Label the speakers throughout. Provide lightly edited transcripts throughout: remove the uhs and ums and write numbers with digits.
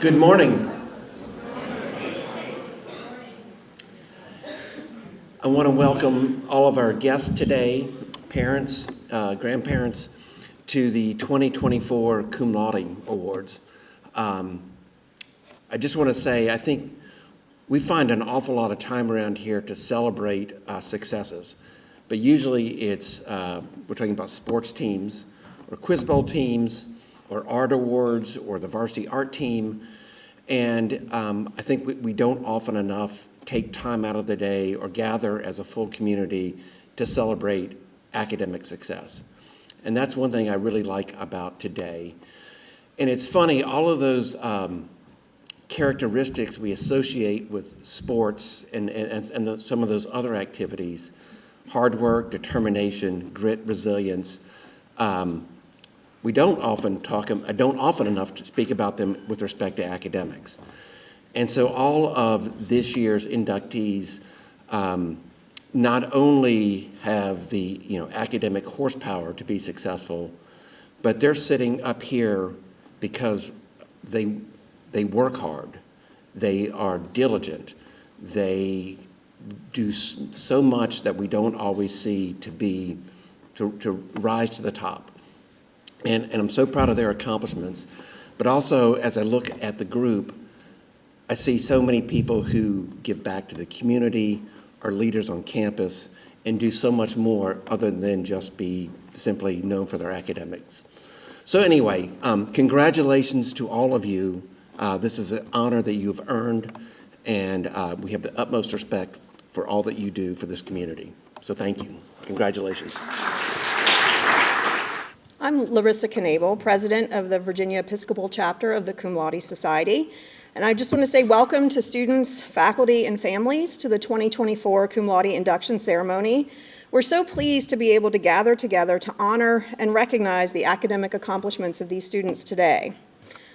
Speaker 1: Good morning. I want to welcome all of our guests today, parents, grandparents, to the 2024 Cum Laude Awards. I just want to say, I think we find an awful lot of time around here to celebrate successes, but usually it's, we're talking about sports teams, or quiz bowl teams, or art awards, or the varsity art team, and I think we don't often enough take time out of the day or gather as a full community to celebrate academic success. And that's one thing I really like about today. And it's funny, all of those characteristics we associate with sports and some of those other activities, hard work, determination, grit, resilience, I don't often enough to speak about them with respect to academics. And so all of this year's inductees not only have the academic horsepower to be successful, but they're sitting up here because they work hard, they are diligent, they do so much that we don't always see to rise to the top. And I'm so proud of their accomplishments. But also, as I look at the group, I see so many people who give back to the community, are leaders on campus, and do so much more other than just be simply known for their academics. So anyway, congratulations to all of you. This is an honor that you've earned, and we have the utmost respect for all that you do for this community. So thank you. Congratulations.
Speaker 2: I'm Larissa Knabel, president of the Virginia Episcopal chapter of the Cum Laude Society. And I just want to say welcome to students, faculty, and families to the 2024 Cum Laude induction ceremony. We're so pleased to be able to gather together to honor and recognize the academic accomplishments of these students today.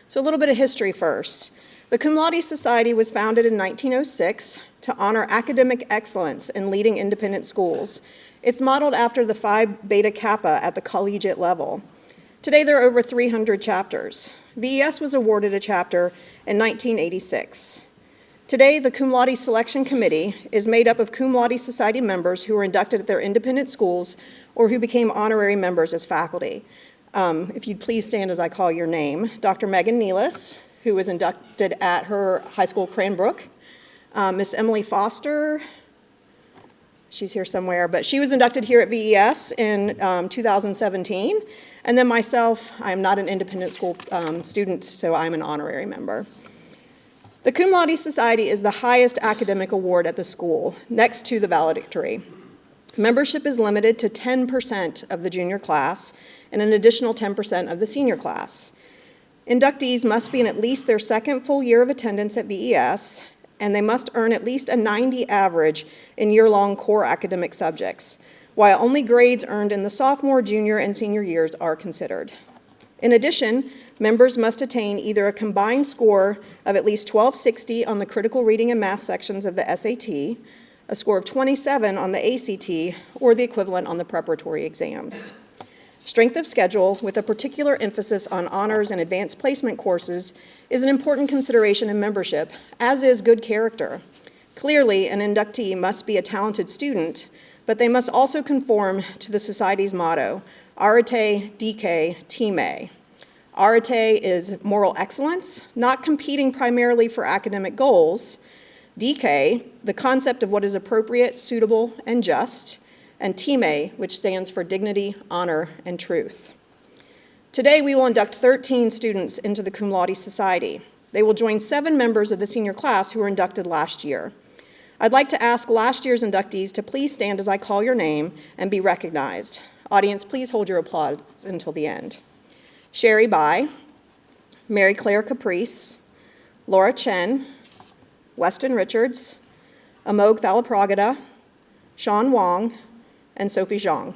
Speaker 2: So a little bit of history first. The Cum Laude Society was founded in 1906 to honor academic excellence in leading independent schools. It's modeled after the Phi Beta Kappa at the collegiate level. Today, there are over 300 chapters. VES was awarded a chapter in 1986. Today, the Cum Laude Selection Committee is made up of Cum Laude Society members who were inducted at their independent schools or who became honorary members as faculty. If you'd please stand as I call your name. Dr. Megan Nealis, who was inducted at her high school, Cranbrook. Miss Emily Foster, she's here somewhere, but she was inducted here at VES in 2017. And then myself, I am not an independent school student, so I'm an honorary member. The Cum Laude Society is the highest academic award at the school, next to the valedictory. Membership is limited to 10% of the junior class and an additional 10% of the senior class. Inductees must be in at least their second full year of attendance at VES, and they must earn at least a 90 average in year-long core academic subjects, while only grades earned in the sophomore, junior, and senior years are considered. In addition, members must attain either a combined score of at least 1260 on the critical reading and math sections of the SAT, a score of 27 on the ACT, or the equivalent on the preparatory exams. Strength of schedule, with a particular emphasis on honors and advanced placement courses, is an important consideration in membership, as is good character. Clearly, an inductee must be a talented student, but they must also conform to the Society's motto, Arete, Dike, Time. Arete is moral excellence, not competing primarily for academic goals. Dike, the concept of what is appropriate, suitable, and just. And Time, which stands for dignity, honor, and truth. Today, we will induct 13 students into the Cum Laude Society. They will join 7 members of the senior class who were inducted last year. I'd like to ask last year's inductees to please stand as I call your name and be recognized. Audience, please hold your applause until the end. Sherry Bai, Mary Claire Caprice, Laura Chen, Weston Richards, Amog Thalapragada, Sean Wong, and Sophie Zhang.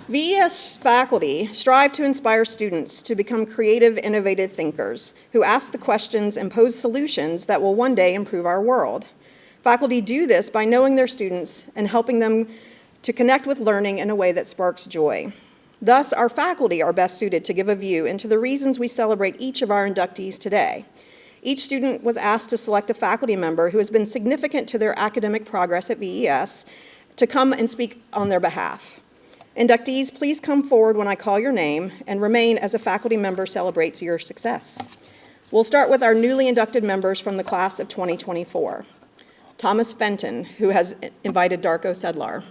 Speaker 2: VES faculty strive to inspire students to become creative, innovative thinkers who ask the questions and pose solutions that will one day improve our world. Faculty do this by knowing their students and helping them to connect with learning in a way that sparks joy. Thus, our faculty are best suited to give a view into the reasons we celebrate each of our inductees today. Each student was asked to select a faculty member who has been significant to their academic progress at VES to come and speak on their behalf. Inductees, please come forward when I call your name and remain as a faculty member celebrates your success. We'll start with our newly inducted members from the class of 2024. Thomas Fenton, who has invited Darko Sedlar.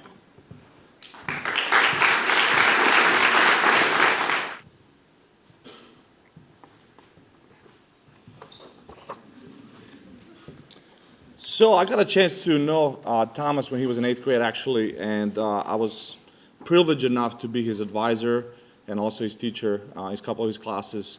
Speaker 3: So I got a chance to know Thomas when he was in 8th grade, actually, and I was privileged enough to be his advisor and also his teacher, his couple of his classes.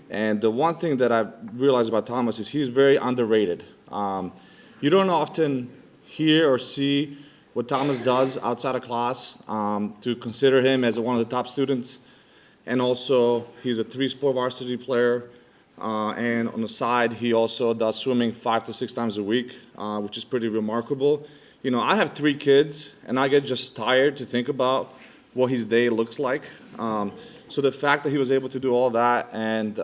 Speaker 3: And the one thing that I realized about Thomas is he's very underrated. You don't often hear or see what Thomas does outside of class to consider him as one of the top students. And also, he's a 3-sport varsity player. And on the side, he also does swimming 5 to 6 times a week, which is pretty remarkable. You know, I have 3 kids, and I get just tired to think about what his day looks like. So the fact that he was able to do all that, and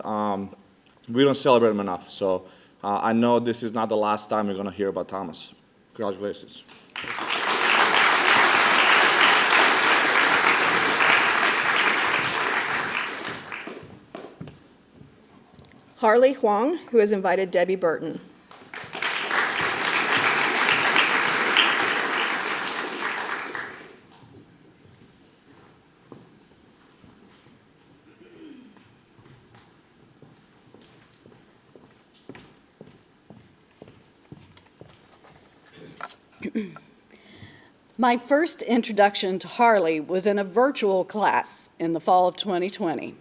Speaker 3: we don't celebrate him enough. So I know this is not the last time we're going to hear about Thomas. Congratulations.
Speaker 2: Harley Huang, who has invited Debbie Burton.
Speaker 4: My first introduction to Harley was in a virtual class in the fall of 2020.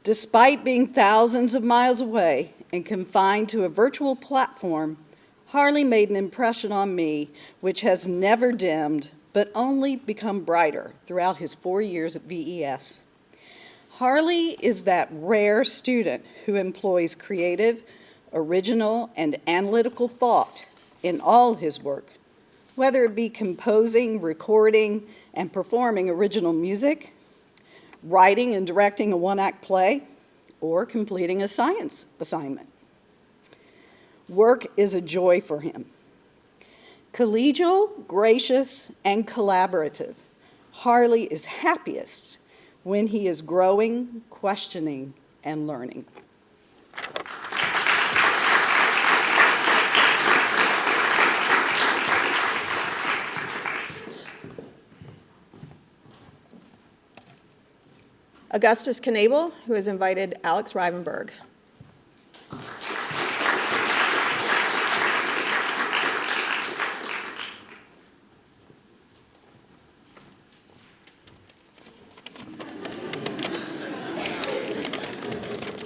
Speaker 4: Despite being thousands of miles away and confined to a virtual platform, Harley made an impression on me which has never dimmed, but only become brighter throughout his 4 years at VES. Harley is that rare student who employs creative, original, and analytical thought in all his work, whether it be composing, recording, and performing original music, writing and directing a one-act play, or completing a science assignment. Work is a joy for him. Collegial, gracious, and collaborative, Harley is happiest when he is growing, questioning, and learning.
Speaker 2: Augustus Knabel, who has invited Alex Rivenberg.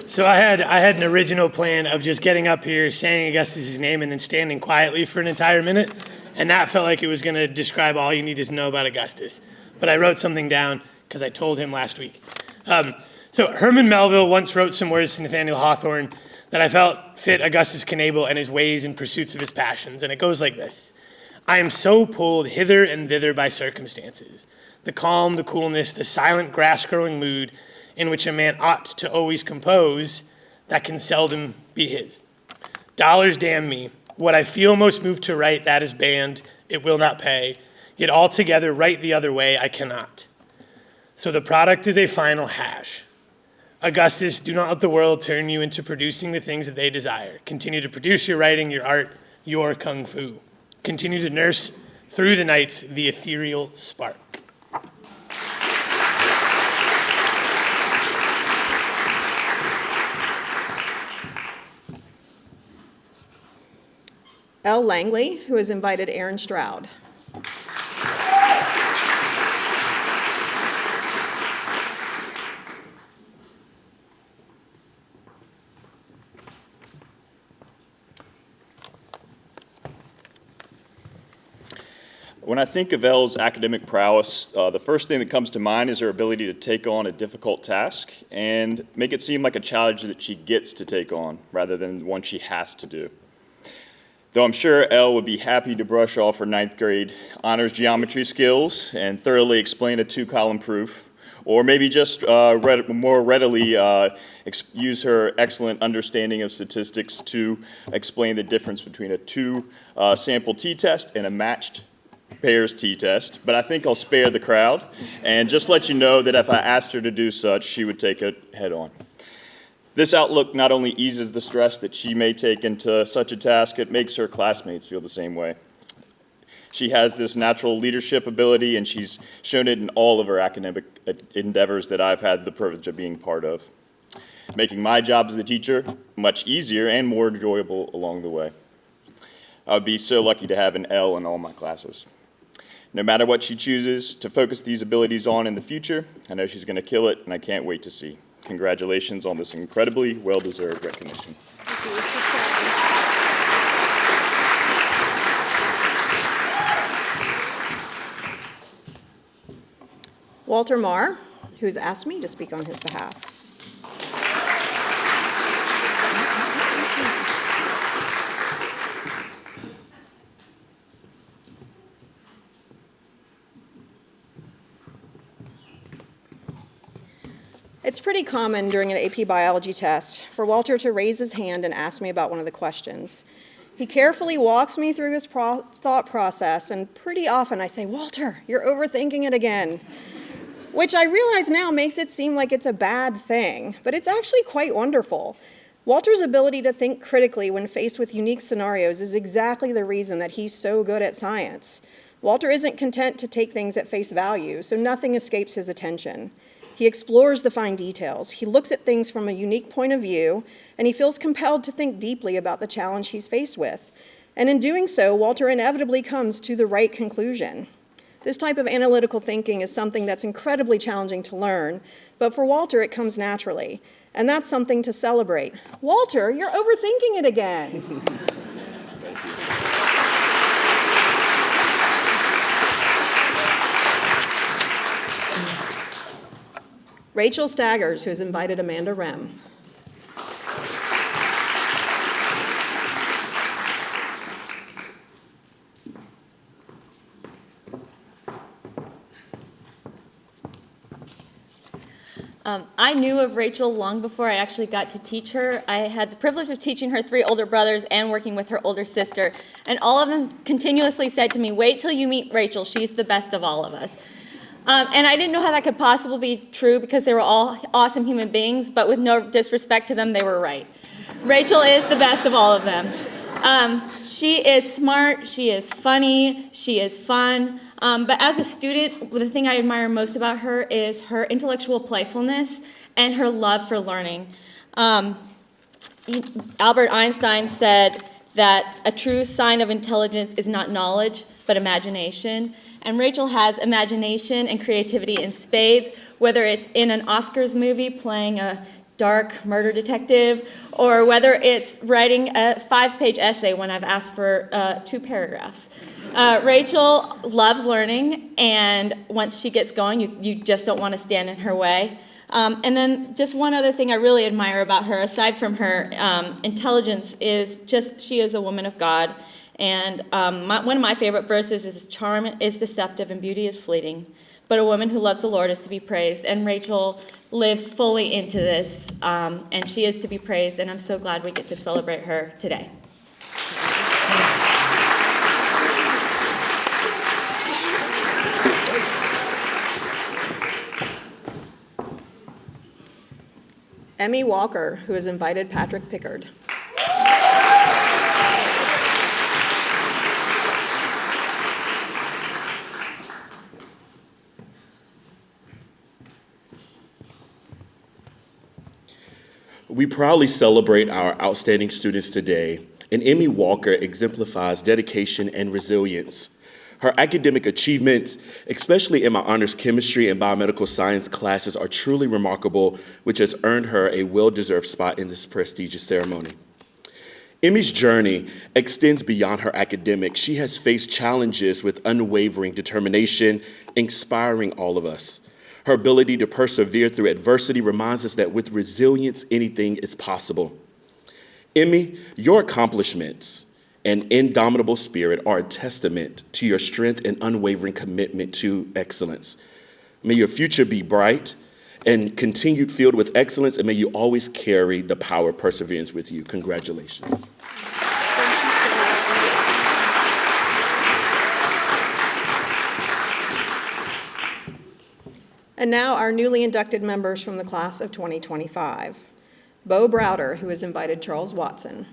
Speaker 5: So I had an original plan of just getting up here, saying Augustus's name, and then standing quietly for an entire minute, and that felt like it was going to describe all you need to know about Augustus. But I wrote something down because I told him last week. So Herman Melville once wrote some words to Nathaniel Hawthorne that I felt fit Augustus Knabel and his ways and pursuits of his passions, and it goes like this. I am so pulled hither and thither by circumstances, the calm, the coolness, the silent grass-growing mood in which a man ought to always compose, that can seldom be his. Dollars damn me, what I feel most moved to write, that is banned, it will not pay, yet altogether write the other way I cannot. So the product is a final hash. Augustus, do not let the world turn you into producing the things that they desire. Continue to produce your writing, your art, your kung fu. Continue to nurse through the nights the ethereal spark.
Speaker 2: L. Langley, who has invited Aaron Stroud.
Speaker 6: When I think of Elle's academic prowess, the first thing that comes to mind is her ability to take on a difficult task and make it seem like a challenge that she gets to take on rather than one she has to do. Though I'm sure Elle would be happy to brush off her ninth grade honors geometry skills and thoroughly explain a two-column proof, or maybe just more readily use her excellent understanding of statistics to explain the difference between a two-sample t-test and a matched pairs t-test. But I think I'll spare the crowd and just let you know that if I asked her to do such, she would take it head on. This outlook not only eases the stress that she may take into such a task, it makes her classmates feel the same way. She has this natural leadership ability, and she's shown it in all of her academic endeavors that I've had the privilege of being part of, making my job as the teacher much easier and more enjoyable along the way. I would be so lucky to have an L in all my classes. No matter what she chooses to focus these abilities on in the future, I know she's going to kill it, and I can't wait to see. Congratulations on this incredibly well-deserved recognition.
Speaker 2: Walter Marr, who's asked me to speak on his behalf. It's pretty common during an AP biology test for Walter to raise his hand and ask me about one of the questions. He carefully walks me through his thought process, and pretty often I say, "Walter, you're overthinking it again," which I realize now makes it seem like it's a bad thing, but it's actually quite wonderful. Walter's ability to think critically when faced with unique scenarios is exactly the reason that he's so good at science. Walter isn't content to take things at face value, so nothing escapes his attention. He explores the fine details. He looks at things from a unique point of view, and he feels compelled to think deeply about the challenge he's faced with. And in doing so, Walter inevitably comes to the right conclusion. This type of analytical thinking is something that's incredibly challenging to learn, but for Walter, it comes naturally. And that's something to celebrate. Walter, you're overthinking it again. Rachel Staggers, who has invited Amanda Rem.
Speaker 7: I knew of Rachel long before I actually got to teach her. I had the privilege of teaching her 3 older brothers and working with her older sister, and all of them continuously said to me, "Wait till you meet Rachel, she's the best of all of us." And I didn't know how that could possibly be true because they were all awesome human beings, but with no disrespect to them, they were right. Rachel is the best of all of them. She is smart, she is funny, she is fun, but as a student, the thing I admire most about her is her intellectual playfulness and her love for learning. Albert Einstein said that a true sign of intelligence is not knowledge, but imagination. And Rachel has imagination and creativity in spades, whether it's in an Oscars movie playing a dark murder detective, or whether it's writing a 5-page essay when I've asked for 2 paragraphs. Rachel loves learning, and once she gets going, you just don't want to stand in her way. And then just one other thing I really admire about her, aside from her intelligence, is just she is a woman of God. And one of my favorite verses is, "Charm is deceptive and beauty is fleeting, but a woman who loves the Lord is to be praised." And Rachel lives fully into this, and she is to be praised, and I'm so glad we get to celebrate her today.
Speaker 2: Emmy Walker, who has invited Patrick Pickard.
Speaker 8: We proudly celebrate our outstanding students today, and Emmy Walker exemplifies dedication and resilience. Her academic achievements, especially in my honors chemistry and biomedical science classes, are truly remarkable, which has earned her a well-deserved spot in this prestigious ceremony. Emmy's journey extends beyond her academics. She has faced challenges with unwavering determination, inspiring all of us. Her ability to persevere through adversity reminds us that with resilience, anything is possible. Emmy, your accomplishments and indomitable spirit are a testament to your strength and unwavering commitment to excellence. May your future be bright and continued filled with excellence, and may you always carry the power of perseverance with you. Congratulations.
Speaker 2: And now our newly inducted members from the class of 2025. Bo Browder, who has invited Charles Watson.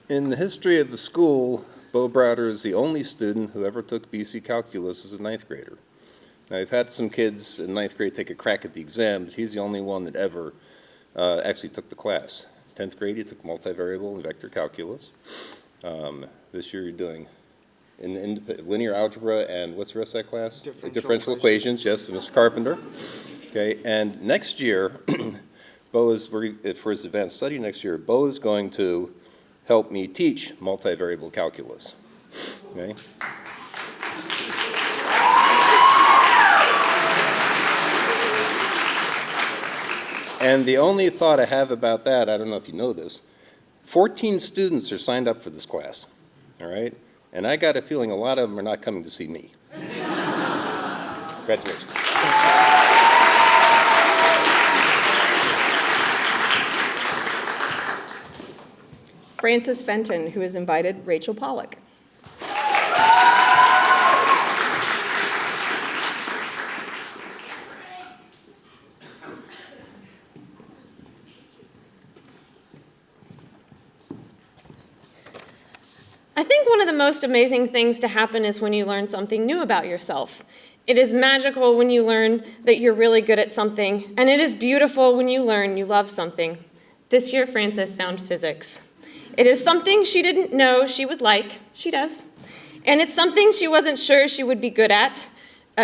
Speaker 9: In the history of the school, Bo Browder is the only student who ever took BC Calculus as a ninth grader. Now, I've had some kids in ninth grade take a crack at the exam, but he's the only one that ever actually took the class. 10th grade, he took multivariable and vector calculus. This year you're doing in linear algebra and what's the rest of that class? Differential equations, yes, Mr. Carpenter. Okay, and next year, Bo is, for his advanced study next year, Bo is going to help me teach multivariable calculus. Okay. And the only thought I have about that, I don't know if you know this, 14 students are signed up for this class, all right? And I got a feeling a lot of them are not coming to see me. Congratulations.
Speaker 2: Frances Fenton, who has invited Rachel Pollock.
Speaker 10: I think one of the most amazing things to happen is when you learn something new about yourself. It is magical when you learn that you're really good at something, and it is beautiful when you learn you love something. This year, Frances found physics. It is something she didn't know she would like. She does. And it's something she wasn't sure she would be good at.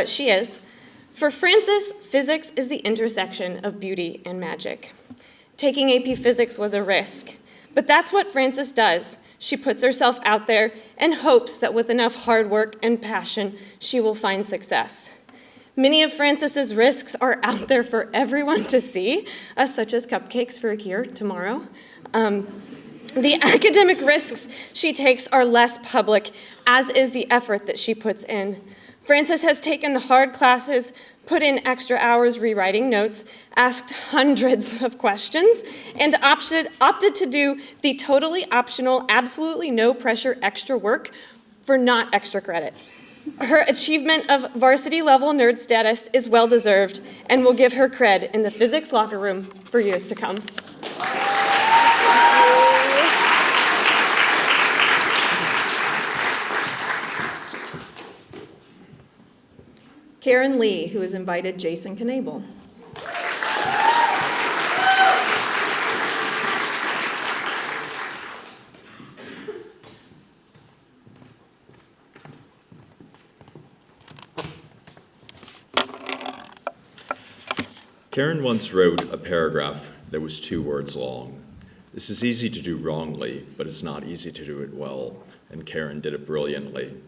Speaker 10: She is. For Frances, physics is the intersection of beauty and magic. Taking AP Physics was a risk, but that's what Frances does. She puts herself out there and hopes that with enough hard work and passion, she will find success. Many of Frances's risks are out there for everyone to see, such as cupcakes for Akir tomorrow. The academic risks she takes are less public, as is the effort that she puts in. Frances has taken the hard classes, put in extra hours rewriting notes, asked hundreds of questions, and opted to do the totally optional, absolutely no pressure extra work for not extra credit. Her achievement of varsity level nerd status is well deserved and will give her cred in the physics locker room for years to come.
Speaker 2: Karen Lee, who has invited Jason Knable.
Speaker 11: Karen once wrote a paragraph that was 2 words long. This is easy to do wrongly, but it's not easy to do it well, and Karen did it brilliantly.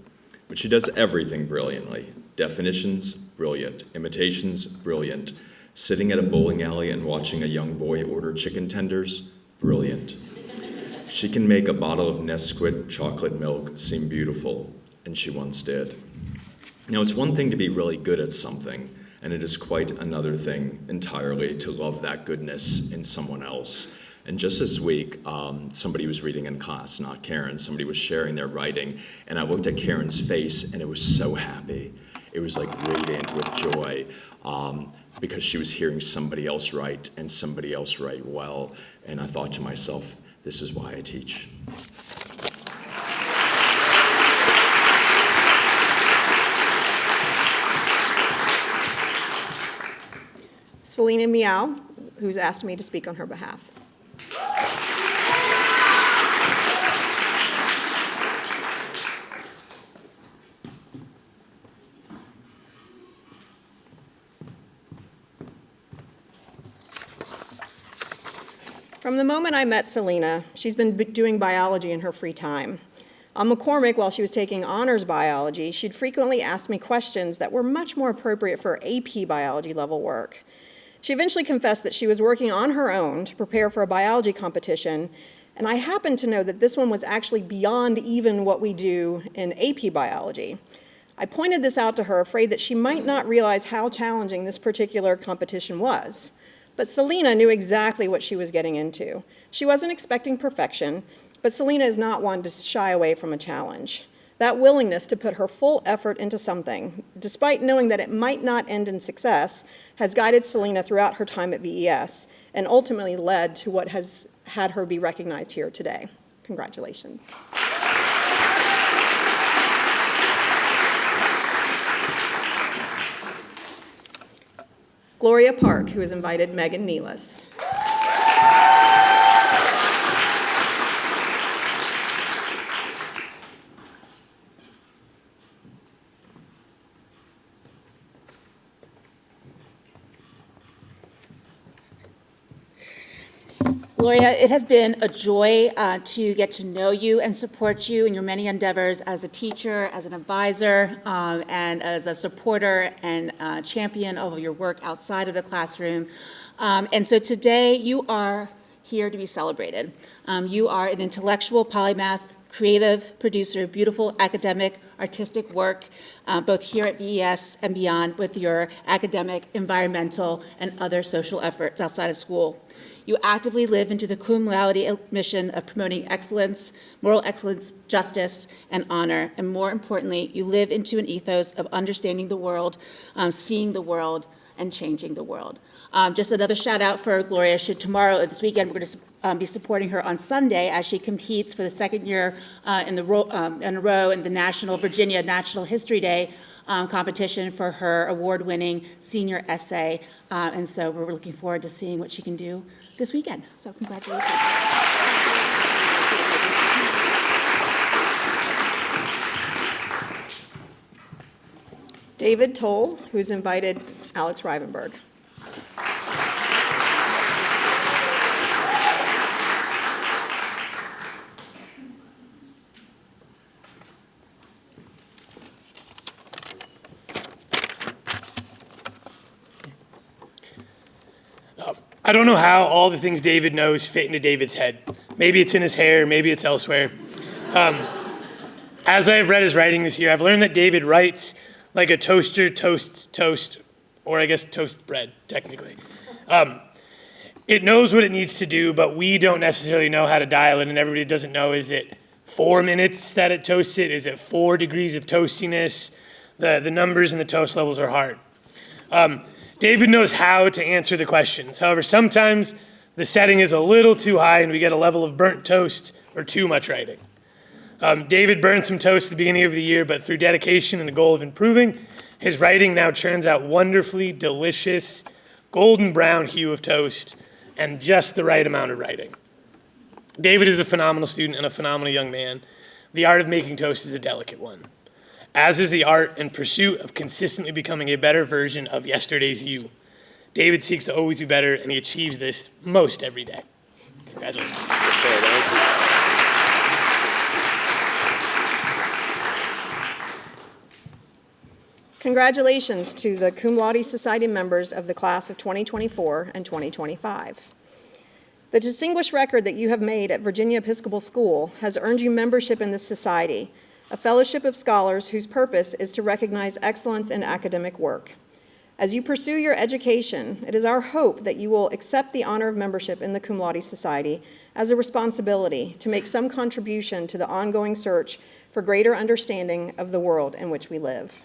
Speaker 11: But she does everything brilliantly. Definitions, brilliant. Imitations, brilliant. Sitting at a bowling alley and watching a young boy order chicken tenders, brilliant. She can make a bottle of Nesquik chocolate milk seem beautiful, and she once did. Now, it's one thing to be really good at something, and it is quite another thing entirely to love that goodness in someone else. And just this week, somebody was reading in class, not Karen, somebody was sharing their writing, and I looked at Karen's face, and it was so happy. It was like radiant with joy, because she was hearing somebody else write, and somebody else write well, and I thought to myself, this is why I teach.
Speaker 2: Selena Meow, who's asked me to speak on her behalf. From the moment I met Selena, she's been doing biology in her free time. On McCormick, while she was taking honors biology, she'd frequently ask me questions that were much more appropriate for AP biology level work. She eventually confessed that she was working on her own to prepare for a biology competition, and I happened to know that this one was actually beyond even what we do in AP biology. I pointed this out to her, afraid that she might not realize how challenging this particular competition was. But Selena knew exactly what she was getting into. She wasn't expecting perfection, but Selena is not one to shy away from a challenge. That willingness to put her full effort into something, despite knowing that it might not end in success, has guided Selena throughout her time at VES and ultimately led to what has had her be recognized here today. Congratulations. Gloria Park, who has invited Megan Nealis.
Speaker 12: Gloria, it has been a joy to get to know you and support you in your many endeavors as a teacher, as an advisor, and as a supporter and champion of your work outside of the classroom. And so today you are here to be celebrated. You are an intellectual polymath, creative producer of beautiful academic, artistic work, both here at VES and beyond with your academic, environmental, and other social efforts outside of school. You actively live into the Cum Laude mission of promoting excellence, moral excellence, justice, and honor. And more importantly, you live into an ethos of understanding the world, seeing the world, and changing the world. Just another shout out for Gloria. This weekend, we're going to be supporting her on Sunday as she competes for the second year in a row in the Virginia National History Day competition for her award-winning senior essay. And so we're looking forward to seeing what she can do this weekend. So congratulations.
Speaker 2: David Toll, who's invited Alex Rivenberg.
Speaker 5: I don't know how all the things David knows fit into David's head. Maybe it's in his hair, maybe it's elsewhere. As I've read his writing this year, I've learned that David writes like a toaster toasts toast, or I guess toast bread, technically. It knows what it needs to do, but we don't necessarily know how to dial it, and everybody doesn't know, is it 4 minutes that it toasts it? Is it 4 degrees of toastiness? The numbers and the toast levels are hard. David knows how to answer the questions. However, sometimes the setting is a little too high and we get a level of burnt toast or too much writing. David burned some toast at the beginning of the year, but through dedication and the goal of improving, his writing now churns out wonderfully delicious golden brown hue of toast and just the right amount of writing. David is a phenomenal student and a phenomenal young man. The art of making toast is a delicate one, as is the art and pursuit of consistently becoming a better version of yesterday's you. David seeks to always be better, and he achieves this most every day. Congratulations.
Speaker 2: Congratulations to the Cum Laude Society members of the class of 2024 and 2025. The distinguished record that you have made at Virginia Episcopal School has earned you membership in this society, a fellowship of scholars whose purpose is to recognize excellence in academic work. As you pursue your education, it is our hope that you will accept the honor of membership in the Cum Laude Society as a responsibility to make some contribution to the ongoing search for greater understanding of the world in which we live.